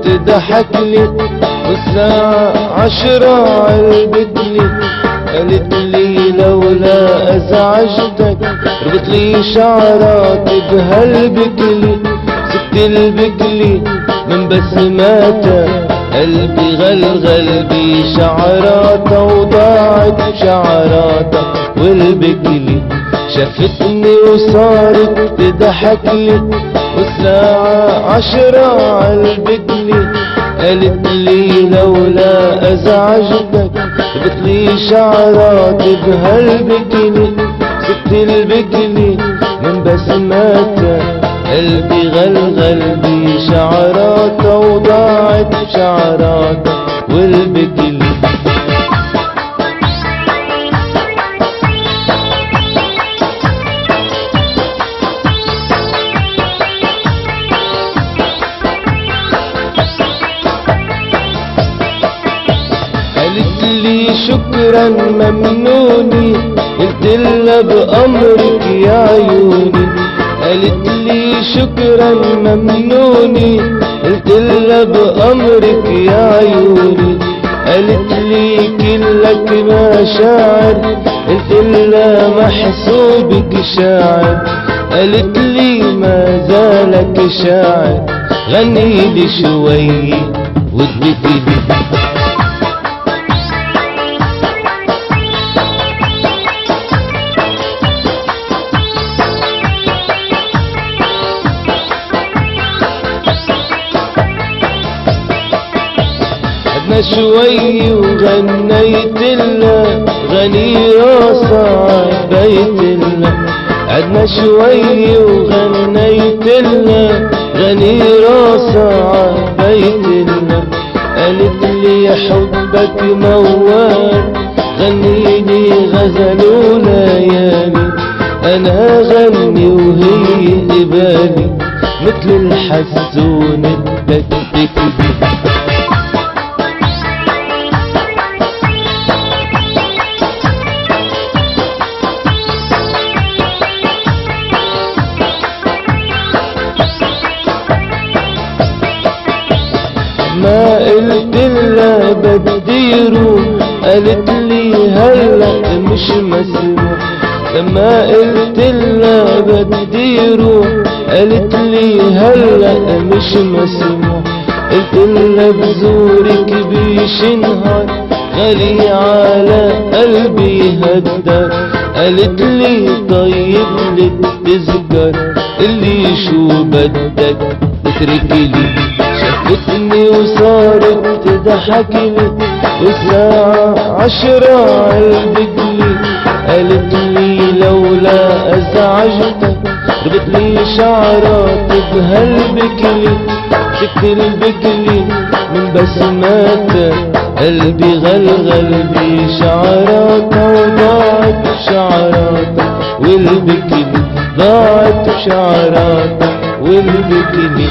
تضحكلي، والساعة 10 علبتلي قالت لي لولا ازعجتك ربط لي شعراتي بهالبكلي. سبت البكلي من بسماتها قلبي غلغل بشعراتها، وضاعت شعراتها والبكلي. شافتني وصارت تضحكلي، والساعة 10 عالبكلي قالت لي لولا ازعجتك ربط لي شعراتي بهالبكلي. سبت البكلي من بسماتها قلبي غلغل بشعراتها، وضاعت شعراتها والبكلي. قالت لي شكرا ممنوني، قلت لها بأمرك يا عيوني. قالت لي شكرا ممنوني، قلت لها بأمرك يا عيوني. قالت لي كلك مشاعر، قلت لها محسوبك شاعر. قالت لي ما زالك شاعر، غني لي شوي واديتلي. شوي وغنيت لها غني راسها بيت لها. عدنا شوي وغنيت لها غني راسها بيت لها. قالت لي حبك موال، غني لي غزل وليالي. انا غني وهي قبالي مثل الحسون التكتكي. ما قلت لها بدي روح، قالت لي هلا مش مسموح. لما قلت لها بدي روح، قالت لي هلا مش مسموح. قلت لها بزورك بيشنهار، غالي على قلبي هالدار. قالت لي طيب لك تذكر اللي شو بدك تتركلي. شافتني وصارت تضحكلي، والساعة 10 عالبكلي قالت لي لولا ازعجتك ربط لي شعراتي بهالبكلي. سبت البكلي من بسماتها قلبي غلغل بشعراتها، وضاعت شعراتها والبكلي. ضاعت شعراتها والبكلي.